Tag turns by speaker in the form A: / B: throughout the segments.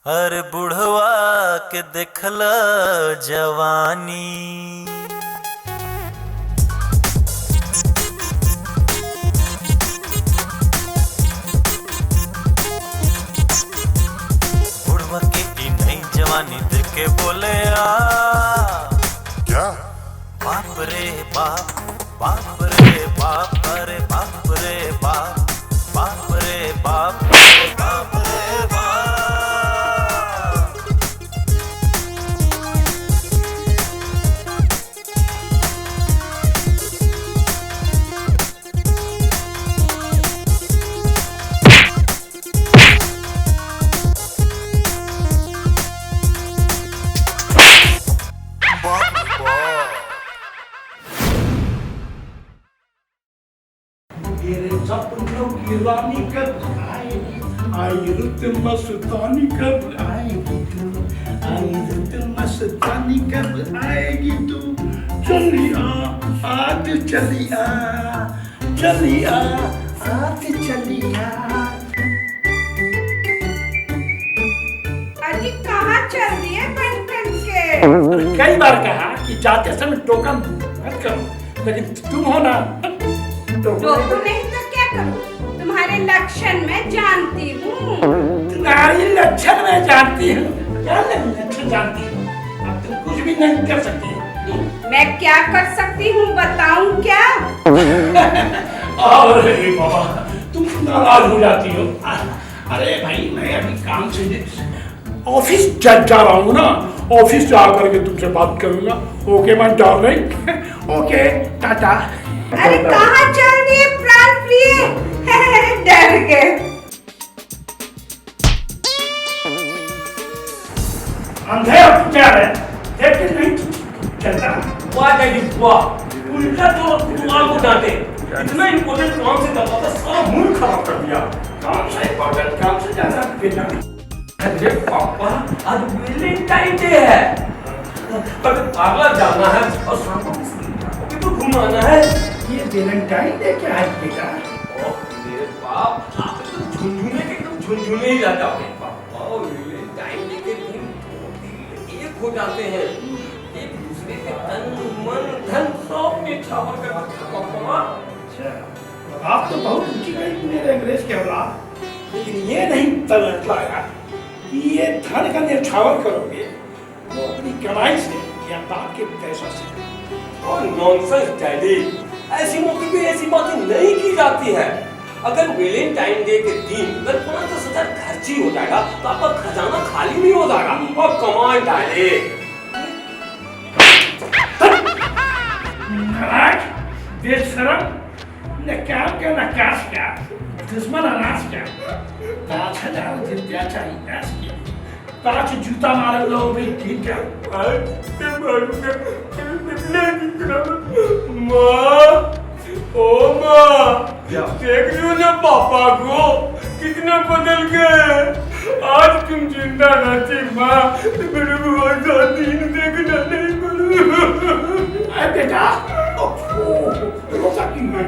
A: अरे बुढ़वा के देखला जवानी। बुढ़वा के ई नई जवानी देख के बोले
B: क्या?
A: बाप रे बाप, बाप रे बाप, अरे बाप रे बाप, बाप रे बाप, बाप रे बाप।
C: मेरे सपनों की रानी कब आएगी? आई रुत मस्तानी कब आएगी तू? आई रुत मस्तानी कब आएगी तू? चलिया आज चलिया, चलिया आज चलिया।
D: अजी कहाँ चल रही है बन के?
C: कई बार कहा कि जाते समय टोकन मत करो, लेकिन तुम हो ना
D: टोकू नहीं तो क्या करूँ? तुम्हारे लक्षण में जानती हूँ।
C: तुम्हारी लक्षण में जानती हूँ। क्या लक्षण जानती हूँ? अब तुम कुछ भी नहीं कर सकती।
D: मैं क्या कर सकती हूँ बताऊँ क्या?
C: अरे बाबा, तुम नाराज हो जाती हो। अरे भाई, मैं अभी काम से ऑफिस जा रहा हूँ ना, ऑफिस जा करके तुमसे बात करूंगा। Okay my darling, okay Tata.
D: अरे कहाँ चल रही है प्राण प्रिय? डर गए।
C: अंधे और क्या है? देख के नहीं चलता।
E: वाह जाएगी वाह, उल्टा तो तुम्हारे को डांटे। इतना इम्पोर्टेंट काम से दबाता, सारा मूड खराब कर दिया।
C: काम से इम्पोर्टेंट काम से ज्यादा बेटा।
E: अरे पापा, आज वैलेंटाइन डे है। अगर पागला जाना है और शाम को किसी को घुमाना है।
C: ये वैलेंटाइन डे क्या है बेटा?
E: ओह मेरे बाप, आप तो झुनझुने के एकदम झुनझुने ही रह जाते हैं पापा। और वैलेंटाइन डे के दिन दो दिल एक हो जाते हैं, एक दूसरे के तन मन धन सब में छावर कर रखा पापा।
C: अच्छा, आप तो बहुत ऊंची गई मेरे अंग्रेज के औलाद, लेकिन ये नहीं पता यार कि ये धन का न्यौछावर करोगे वो अपनी कमाई से या बाप के पैसों से।
E: और नॉनसेंस डैडी, ऐसी मौके पे ऐसी बातें नहीं की जाती है। अगर वैलेंटाइन डे के दिन अगर 5-10 हजार खर्ची हो जाएगा तो आपका खजाना खाली नहीं हो जाएगा। और कमाल डैडी,
C: बेशरम, न काम का न काश का, दुश्मन अनाज का। 5,000 रुपया चाहिए ऐस के 5 जूता मारे लोग भी ठीक है।
E: माँ, ओ माँ, देख रही हो ना पापा को कितना बदल गए। आज तुम जिंदा रहती माँ तो मेरे को और दिन देखना नहीं पड़ा।
C: बेटा, रोजा क्यों है?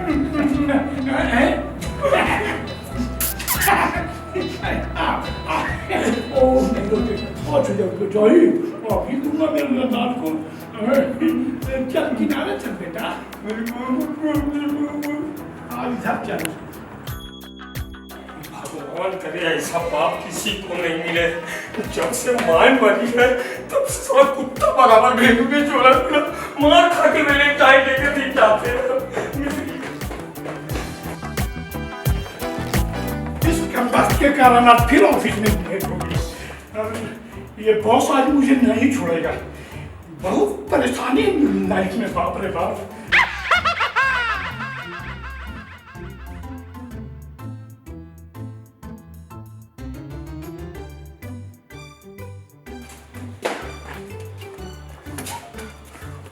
C: अभी दूंगा मेरे लदान को। चल किनारे चल बेटा, इधर चल।
E: भगवान करे ऐसा बाप किसी को नहीं मिले। जब से मां मरी है तब से साला कुत्ता बराबर भेड़ू में चोरा फिरा, मार खा के वैलेंटाइन डे के दिन जाते हैं।
C: इस कंबास्ट के कारण आज फिर ऑफिस में लेट हो गई। ये बॉस आज मुझे नहीं छोड़ेगा। बहुत परेशानी लाइफ में, बाप रे बाप।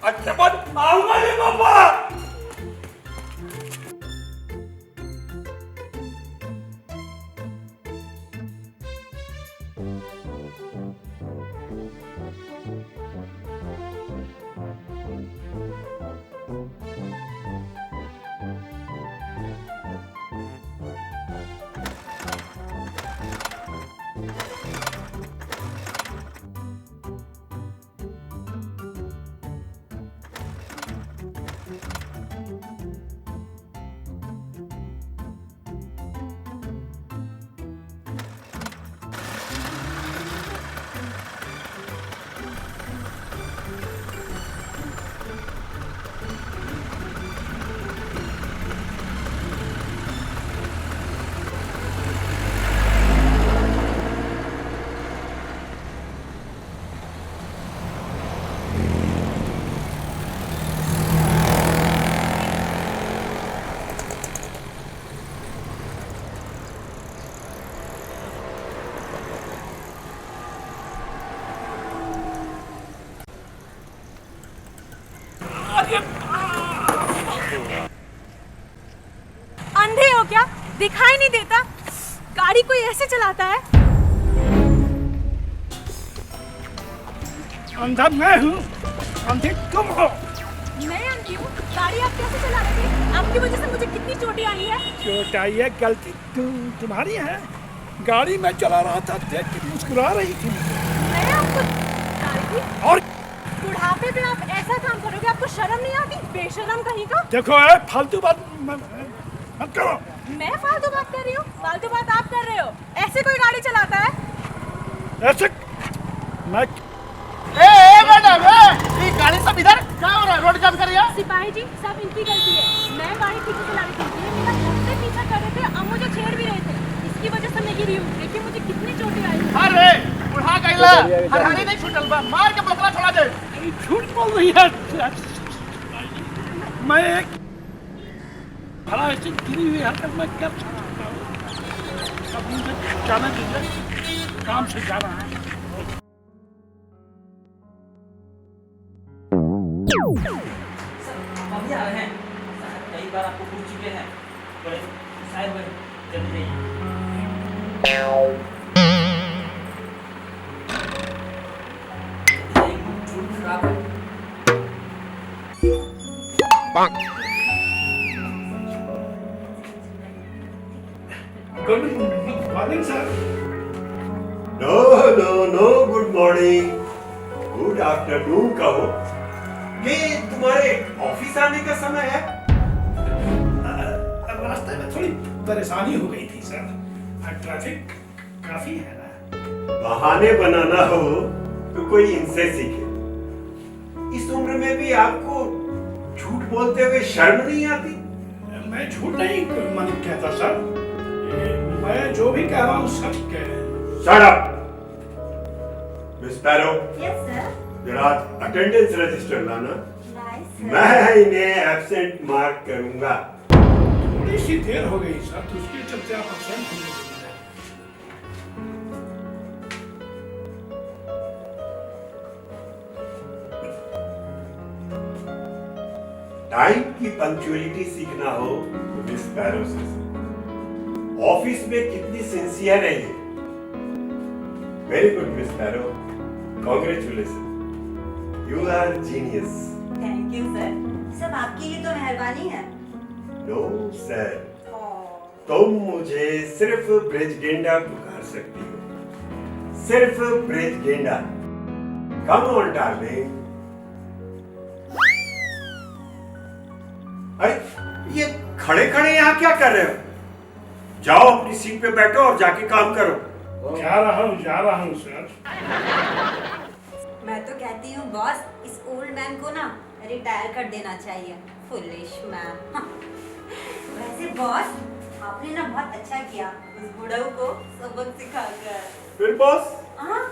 E: अच्छा बात आऊंगा रे पापा।
B: दिखाई नहीं देता? गाड़ी कोई ऐसे चलाता है?
C: अंधा मैं हूँ, अंधे तुम हो।
B: मैं अंधी हूँ? गाड़ी आप कैसे चला रहे थे? आपकी वजह से मुझे कितनी चोटें आई है।
C: चोट आई है, गलती तुम्हारी है। गाड़ी में चला रहा था, देख के मुस्कुरा रही थी।
B: मैं आपको गाड़ी थी?
C: और
B: बुढ़ापे में आप ऐसा काम करोगे? आपको शर्म नहीं आती? बेशर्म कहीं का।
C: देखो फालतू बात मत करो।
B: मैं फालतू बात कर रही हूँ? फालतू बात आप कर रहे हो। ऐसे कोई गाड़ी चलाता है?
C: ऐसे मैं
F: मैडम, ये गाड़ी सब इधर क्या हो रहा है? रोड जाम करिए।
B: सिपाही जी, सब इनकी गलती है। मैं गाड़ी ठीक से चला रही थी, ये मेरा घर से पीछा कर रहे थे, अब मुझे छेड़ भी रहे थे। इसकी वजह से मैं गिरी हूँ। देखिए मुझे कितनी चोटें आई।
F: अरे बुढ़ा गईला, हरहानी नहीं छूटल बा, मार के बकरा छोड़ा दे।
C: झूठ बोल रही है। मैं एक भला ऐसी गिरी हुई हरकत में क्या सकता हूँ? अब मुझे जाना दीजिए, काम से जाना है।
G: अभी आ रहे हैं। कई बार आपको पूछ चुके हैं, बड़े शायद हुए, जल्दी
C: good morning sir.
H: No good morning, good afternoon कहो। ये तुम्हारे ऑफिस आने का समय है?
C: रास्ते में थोड़ी परेशानी हो गई थी सर, ट्रैफिक काफी है ना।
H: बहाने बनाना हो तो कोई इनसे सीखे। इस उम्र में भी आपको झूठ बोलते हुए शर्म नहीं आती?
C: मैं झूठ नहीं मन कहता सर, मैं जो भी कह रहा हूँ सच कह रहा हूँ।
H: Shut up! मिस पैरो,
D: यस सर।
H: जरा अटेंडेंस रजिस्टर लाना।
D: नाइस।
H: मैं इन्हें एब्सेंट मार्क करूंगा।
C: थोड़ी सी देर हो गई सर, तो उसके चलते आप absent हो गए।
H: टाइम की पंक्चुअलिटी सीखना हो तो मिस पैरो से सीखो। ऑफिस में कितनी सिंसियर है ये। वेरी गुड मिस पैरो, congratulation, you are genius.
D: Thank you sir, सब आपकी ही तो मेहरबानी है।
H: नो सर, तुम मुझे सिर्फ ब्रिज गेंडा पुकार सकती हो, सिर्फ ब्रिज गेंडा। Come on darling. अरे ये खड़े खड़े यहाँ क्या कर रहे हो? जाओ अपनी सीट पे बैठो और जाके काम करो।
C: जा रहा हूँ सर।
I: मैं तो कहती हूँ बॉस, इस ओल्ड मैन को ना रिटायर कर देना चाहिए। Foolish man. वैसे बॉस, आपने ना बहुत अच्छा किया उस बुढ़ऊ को सबक सिखाकर।
H: फिर बॉस,
I: हाँ?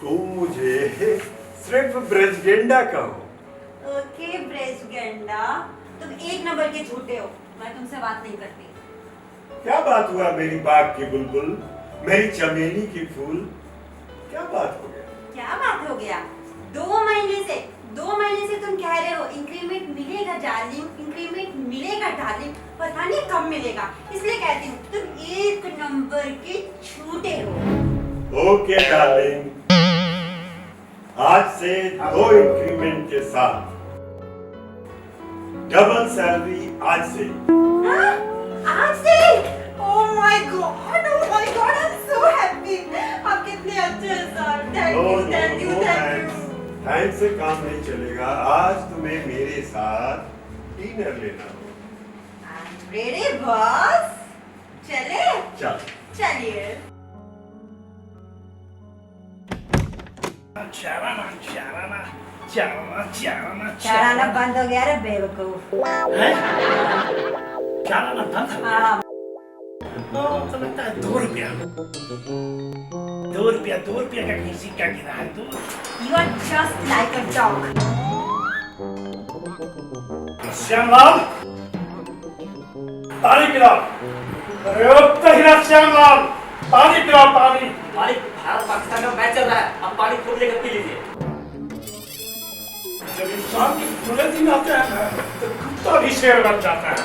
H: तुम मुझे सिर्फ ब्रिज गेंडा कहो।
I: ओके ब्रिज गेंडा, तुम एक नंबर के झूठे हो। मैं तुमसे बात नहीं करती।
H: क्या बात हुआ मेरी बाग की बुलबुल, मेरी चमेली की फूल? क्या बात हो गया?
I: क्या बात हो गया? 2 महीने से तुम कह रहे हो इंक्रीमेंट मिलेगा डार्लिंग, इंक्रीमेंट मिलेगा डार्लिंग, पता नहीं कब मिलेगा। इसलिए कहती हूँ तुम एक नंबर के झूठे हो।
H: ओके डार्लिंग, आज से 2 इंक्रीमेंट के साथ डबल सैलरी आज से।
I: हाँ? आज से? Oh my God, I'm so happy। आप कितने अच्छे हैं सर। Thank you।
H: थैंक्स से काम नहीं चलेगा। आज तुम्हें मेरे साथ डिनर लेना हो।
I: I'm ready boss। चले? चलिए। चलाना बंद हो गया रे बेवकूफ।
C: चलाना बंद हो गया?
I: हाँ।
C: तो लगता है 2 रुपया का कहीं सिक्का गिरा है।
I: You are just like a dog।
C: Shyamlal, पानी पिलाओ। अरे ओ तहिरा श्यामलाल, पानी पिलाओ, पानी।
G: मालिक, भारत पाकिस्तान का मैच चल रहा है, अब पानी खुद लेकर पी लीजिए।
C: जब इंसान के बुरे दिन आते हैं ना, तो कुत्ता भी शेर बन जाता है।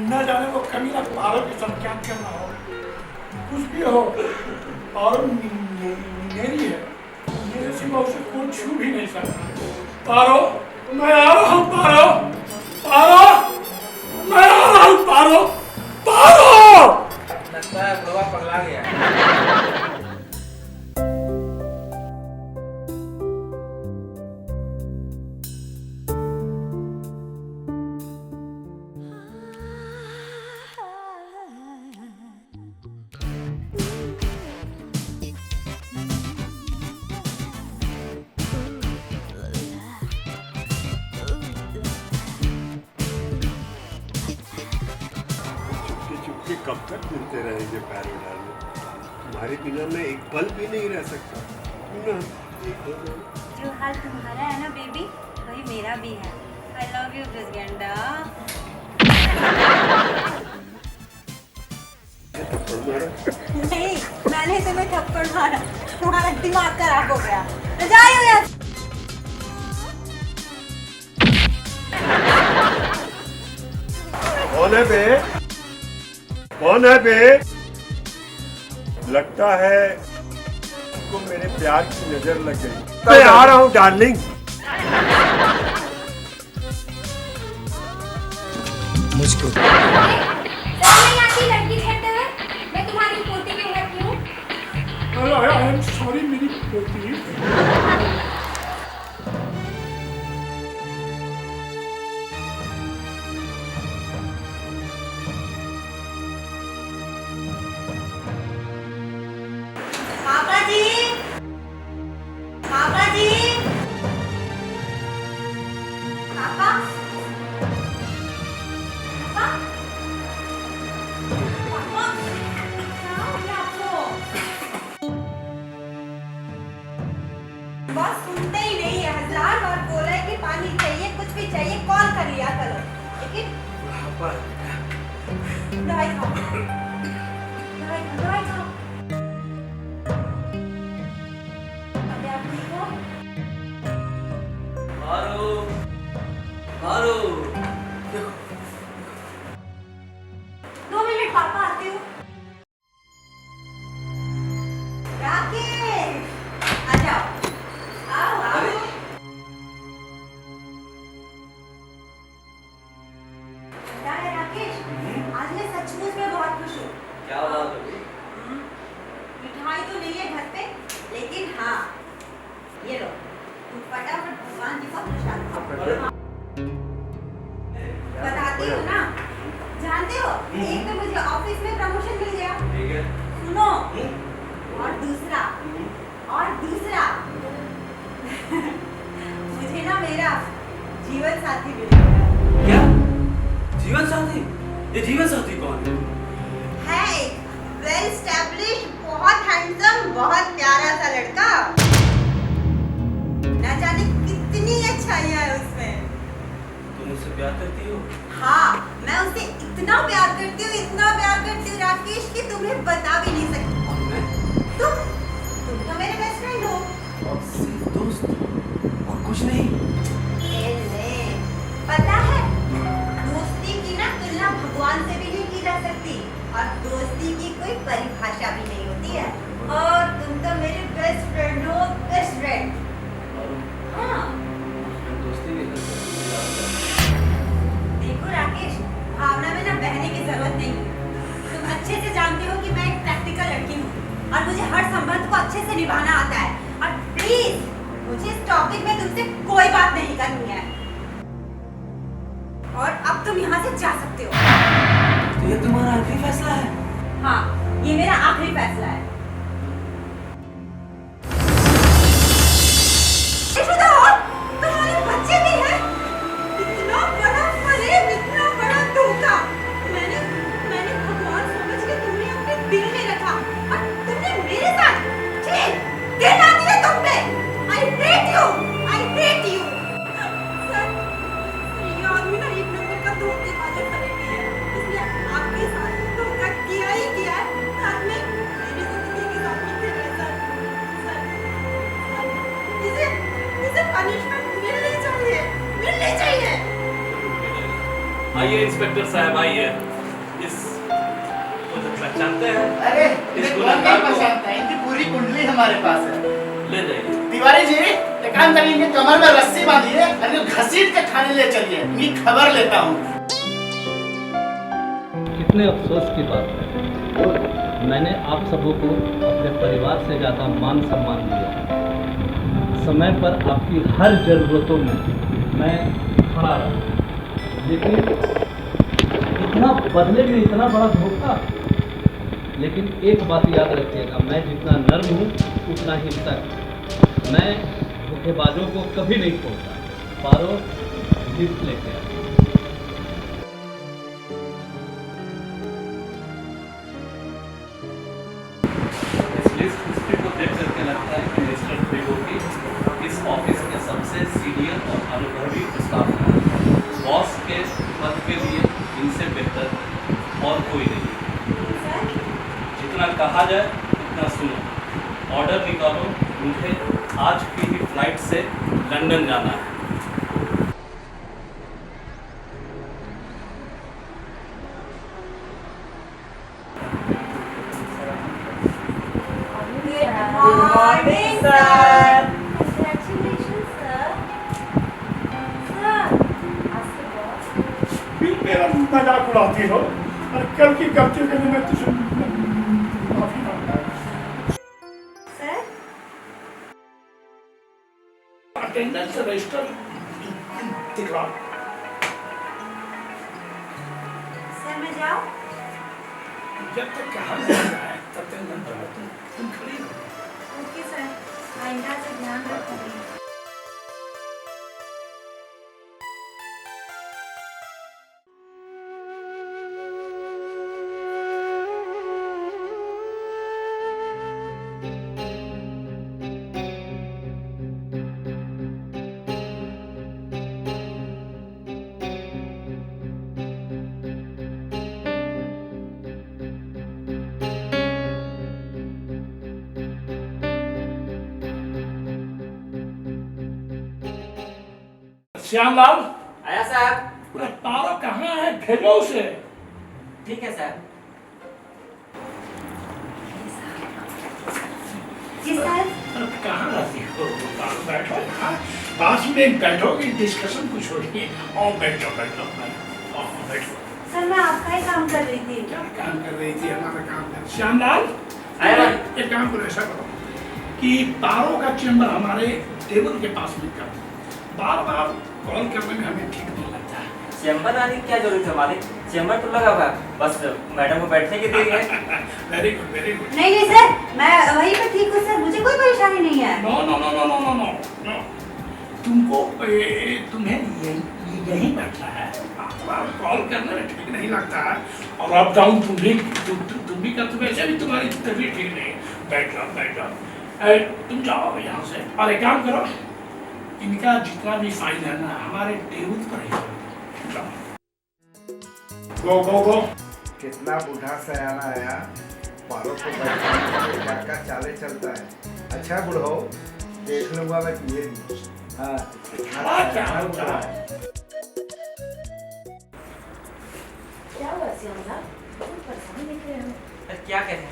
C: न जाने वो कमीना पारो के साथ क्या करना हो, कुछ भी हो, पारो मेरी है, मेरे सिवा उसे कोई छू भी नहीं सकता। पारो, मैं आ रहा हूँ पारो, पारो, मैं आ रहा हूँ पारो, पारो।
G: लगता है बुढ़वा पगला गया।
H: चुपके कब तक मिलते रहेंगे पैरों डालने? तुम्हारे बिना मैं एक पल भी नहीं रह सकता। ना
I: जो हाल तुम्हारा है ना बेबी, वही मेरा भी है। आई लव यू गंडा। नहीं, मैंने तुम्हें थप्पड़ मारा, तुम्हारा दिमाग खराब हो गया। जाओ यार।
H: कौन है बे? कौन है बे? लगता है तुमको मेरे प्यार की नजर लग गई। मैं आ रहा हूँ डार्लिंग।
A: मुझको
I: नहीं आती लड़की कहते हुए, मैं तुम्हारी पोती क्यों कहती हूँ?
C: आई एम सॉरी मेरी पोती।
I: पापा जी, पापा जी, पापा, पापा, पापा, क्या हो गया आपको? बस सुनते ही नहीं है, हजार बार बोला है कि पानी चाहिए, कुछ भी चाहिए, कॉल कर लिया करो, लेकिन दवाई खाओ, दवाई खाओ। अबे आप ठीक हो?
G: मारो, मारो।
I: 2 मिनट पापा आती हूँ। राकेश, आ जाओ, आओ आओ। पता है राकेश, आज मैं सचमुच में बहुत खुश हूँ।
G: क्या बात हो गई?
I: मिठाई तो नहीं है घर पे, लेकिन हाँ, ये लो, तुम फटाफट भगवान जी को प्रसाद खाओ। बताती हूँ ना, जानते हो, एक तो मुझे ऑफिस में प्रमोशन मिल गया।
G: ठीक है।
I: सुनो, और दूसरा, मुझे ना मेरा जीवन साथी मिल गया।
G: क्या? जीवन साथी? ये जीवन साथी कौन है?
I: है एक वेल एस्टैब्लिश्ड, बहुत हैंडसम, बहुत प्यारा सा लड़का। ना जाने कितनी अच्छाइयाँ है उसमें।
G: तुम उससे प्यार करती हो?
I: हाँ, मैं उससे इतना प्यार करती हूँ, इतना प्यार करती हूँ राकेश, कि तुम्हें बता भी नहीं सकती।
G: और मैं?
I: तुम तो मेरे बेस्ट फ्रेंड हो।
G: और सिर्फ दोस्त और कुछ नहीं?
I: पता है, दोस्ती की ना तुलना भगवान से भी नहीं की जा सकती, और दोस्ती की कोई परिभाषा भी नहीं होती है। और तुम तो मेरे बेस्ट फ्रेंड हो, बेस्ट फ्रेंड। हाँ,
G: दोस्ती नहीं कर सकती।
I: देखो राकेश, भावना में ना बहने की जरूरत नहीं है। तुम अच्छे से जानते हो कि मैं एक प्रैक्टिकल लड़की हूँ, और मुझे हर संबंध को अच्छे से निभाना आता है। और प्लीज, मुझे इस टॉपिक में तुमसे कोई बात नहीं करनी है। और अब तुम यहाँ से जा सकते हो।
G: तो ये तुम्हारा आखिरी फैसला है?
I: हाँ, ये मेरा आखिरी फैसला है। तुम्हारे बच्चे भी हैं? इतना बड़ा फरेब, इतना बड़ा धोखा। मैंने भगवान समझ के तुम्हें अपने दिल में रखा, और तुमने मेरे साथ दिल आ दिया तुम पे। I hate you, I hate you। Sir, ये आदमी ना एक नंबर का धोखेबाज है, फरेबी है। इसने आपके साथ धोखा किया ही किया है, साथ में मेरी जिंदगी के साथ भी खेला है। सर, इसे पनिशमेंट मिलनी चाहिए।
G: आइए इंस्पेक्टर साहब, आइए। इसको तो पहचानते हैं।
F: अरे
G: इस
F: इन्हें कौन
G: गुनहगार
F: नहीं
G: को
F: पहचानता है? इनकी पूरी कुंडली हमारे पास है।
G: ले जाइए।
F: तिवारी जी, एक काम करिए, इनके कमर में रस्सी बांधिए और इनको घसीट के थाने ले चलिए। इनकी खबर लेता हूँ।
J: कितने अफसोस की बात है, मैंने आप सबों को अपने परिवार से ज़्यादा मान सम्मान दिया। समय पर आपकी हर ज़रूरतों में मैं खड़ा रहा, लेकिन इतना बदले में इतना बड़ा धोखा। लेकिन एक बात याद रखिएगा, मैं जितना नर्म हूँ उतना ही सख्त। मैं धोखेबाजों को कभी नहीं छोड़ता। पारो लिस्ट लेके आ।
G: लिस्ट हिस्ट्री को देख करके लगता है कि मिस्टर त्रिलोकी इस ऑफिस के सबसे सीनियर और अनुभवी स्टाफ हैं। बॉस के पद के लिए इनसे बेहतर और कोई नहीं। जितना कहा जाए उतना सुनो। ऑर्डर निकालो, मुझे आज की ही फ्लाइट से लंदन जाना है।
I: Good morning, sir. Congratulations, sir. Sir, आपसे boss.
C: फिर मेरा मजाक उड़ाती हो और कल की गलती के लिए मैं तुझे माफी मांगता हूँ।
I: Sir,
C: अटेंडेंस रजिस्टर दिखला।
I: sir मैं जाऊँ?
C: जब तक कहा नहीं जाए तब तक न जाओ। तुम खड़ी रहो।
I: Okay, sir. आइंदा से ध्यान रखूंगी।
C: श्यामलाल,
G: आया साहब।
C: पूरा पारो कहाँ है? भेजो उसे।
G: ठीक है सर।
I: जी सर।
C: कहाँ रहती हो? बैठो, हाँ, पास में बैठोगे, डिस्कशन कुछ होगी। और बैठो बैठो बैठो।
I: सर मैं आपका ही काम कर रही थी।
C: क्या काम कर रही थी? हमारा काम कर। श्यामलाल, एक काम करो, ऐसा करो कि पारो का चेंबर हमारे टेबल के पास में कर। बार बार कॉल करने में हमें ठीक नहीं लगता है।
G: चेंबर आने की क्या जरूरत है मालिक? चेंबर तो लगा हुआ है, बस मैडम को बैठने की देरी है।
C: Very good, very good.
I: नहीं सर, मैं वहीं पे ठीक हूँ सर, मुझे कोई परेशानी नहीं है।
C: No no no no no no no no, तुमको तुम्हें यही बैठना है। बार कॉल करने में ठीक नहीं लगता है। और अप डाउन तुम भी करते, वैसे भी तुम्हारी तबीयत ठीक नहीं है। बैठ जाओ बैठ जाओ। तुम जाओ यहाँ से और एक काम करो, इनका जितना भी फाइल है ना हमारे टेबल पर ही गो गो गो।
K: कितना बूढ़ा सयाना आया, पारो को बैठाने क्या क्या चाले चलता है। अच्छा बुढ़ो, देख लूंगा मैं तुझे। हाँ,
C: क्या होता है?
B: क्या हुआ श्यामलाल? तुम परेशान दिख रहे हो।
G: क्या कहें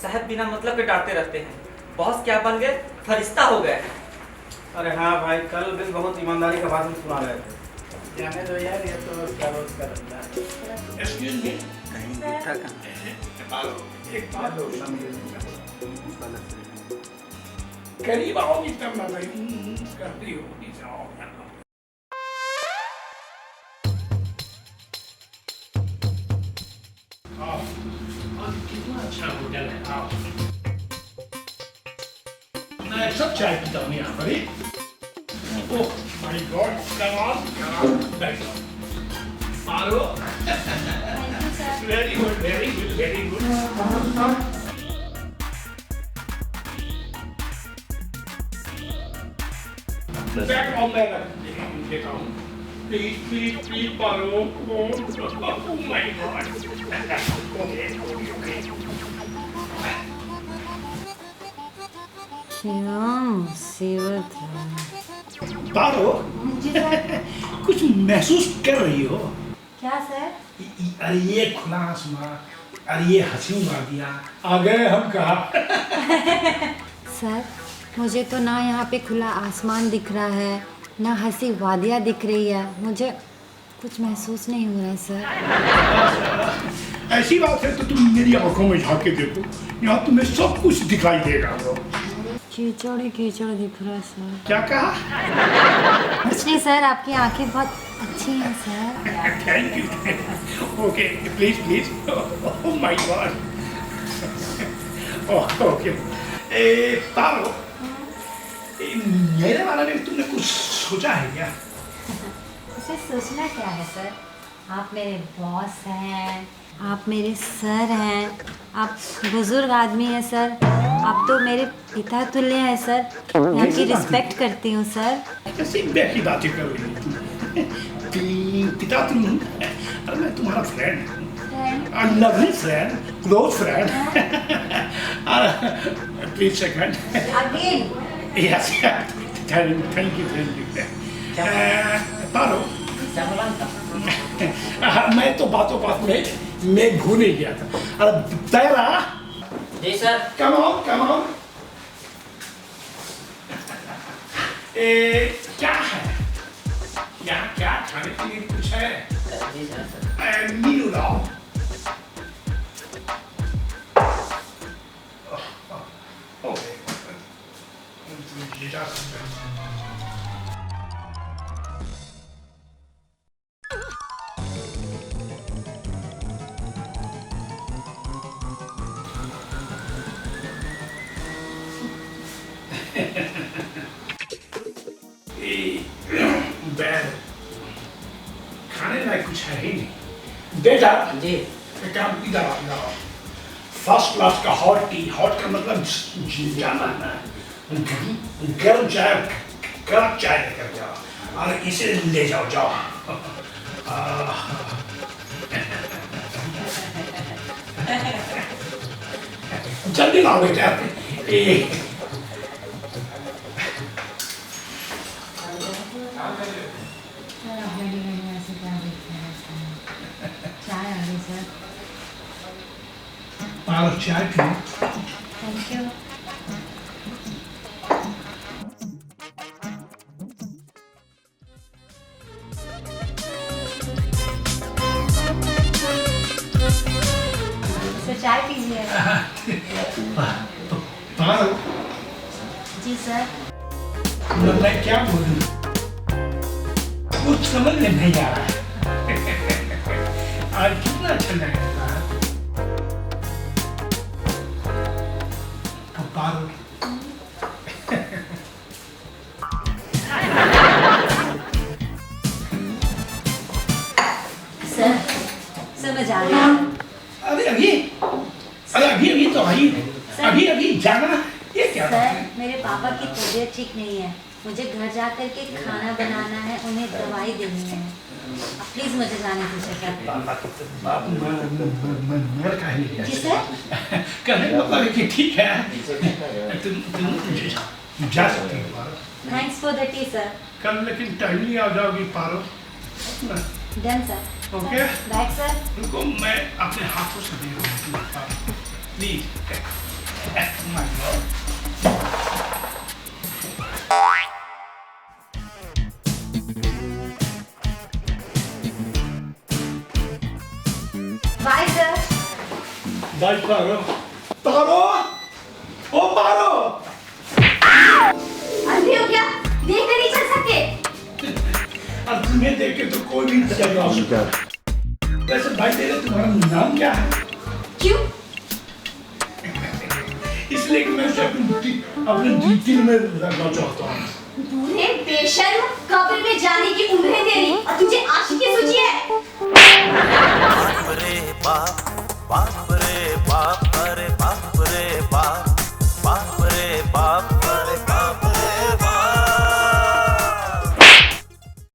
G: साहब, बिना मतलब के डांटते रहते हैं। बॉस क्या बन गए, फरिश्ता हो गए।
F: अरे हाँ भाई, कल दिन बहुत ईमानदारी का भाषण सुना रहे थे।
C: जाने दो यार, ये तो क्या रोज का धंधा है। एक्सक्यूज मी,
K: कहीं दिखा कहाँ?
C: एक बात लो, करीब आओगी तब ना भाई करती हो नीचे आओ। कितना अच्छा होटल है। आओ, मैं सब चाय पीता हूँ यहाँ पर ही। ओह माय गॉड, कमाल बैठो। Paro, very good very good very good. Back on मैं देखा हूँ। Please please please Paro. Oh my god. Okay okay.
I: Shyam सेवत
C: पारो, कुछ महसूस कर रही हो?
I: क्या सर?
C: अरे ये खुला आसमान, अरे ये हसीन वादियाँ, आ गए हम कहाँ।
I: सर मुझे तो ना यहाँ पे खुला आसमान दिख रहा है, ना हंसी वादियाँ दिख रही है, मुझे कुछ महसूस नहीं हो रहा है सर।
C: ऐसी बात है तो तुम मेरी आंखों में झांक के देखो, यहाँ तुम्हें सब कुछ दिखाई देगा।
I: कीचड़ ही कीचड़ दिख रहा है सर।
C: क्या कहा?
I: कुछ नहीं सर, आपकी आंखें बहुत अच्छी हैं sir.
C: Thank you. Okay please please. Oh my god. Okay Taro, मेरे बारे में तुमने कुछ सोचा है क्या?
I: उसे सोचना क्या है सर, आप मेरे बॉस हैं, आप मेरे सर हैं, आप बुजुर्ग आदमी हैं सर, आप तो मेरे पिता तुल्य हैं सर, मैं आपकी रिस्पेक्ट करती हूँ सर।
C: ऐसी बेकी बातें कर रही हो तुम। पिता तुम, अरे मैं तुम्हारा फ्रेंड हूँ, lovely friend, close friend. Please second.
I: Again.
C: Yes thank you. Taro, मैं तो बातों बात में मैं भूल ही गया था। अरे तेरा
L: जी सर।
C: कम ऑन क्या है क्या खाने के लिए कुछ है?
L: जी सर।
C: मीनू लाओ। ओके बैड खाने लायक कुछ है ही नहीं। बेटा
L: जी
C: काम इधर आओ। फर्स्ट क्लास का हॉट टी, हॉट का मतलब जाना है ना, गर्म चाय लेकर जाओ और इसे ले जाओ। जल्दी लाओ बेटा। पारस चाय पियो।
I: Thank you. सर चाय पीजिए।
C: पारस
I: जी सर।
C: मैं क्या बोलूं, कुछ समझ में नहीं आ रहा है। आज कितना अच्छा लग रहा है।
I: सर मैं जा रही हूँ।
C: अरे अभी तो आई, अभी जाना, ये क्या बात है?
I: सर मेरे पापा की तबीयत ठीक नहीं है, मुझे घर जा कर के खाना बनाना है, उन्हें दवाई देनी है, प्लीज मुझे जाने दीजिए। जी सर।
C: कहने का मतलब कि ठीक है, तुम जा सकती हो।
I: Thanks for the tea sir.
C: कल लेकिन टाइमली आ जाओगी Paro.
I: Done sir.
C: Okay
I: back sir.
C: रुको, मैं अपने हाथों से दे रहा हूँ please.
I: Bye sir.
C: Bye Paro. Paro, ओ पारो,
I: अंधे हो क्या? देख कर नहीं चल सकते?
C: अब तुम्हें देख के तो कोई भी चल रहा होगा। वैसे भाई तेरे तुम्हारा नाम क्या है?
I: क्यों?
C: इसलिए कि मैं उसे अपने दिल में रखना चाहता हूँ।
I: तूने बेशर्म कब्र में जाने की उम्र है तेरी और तुझे आशिकी सूझी है।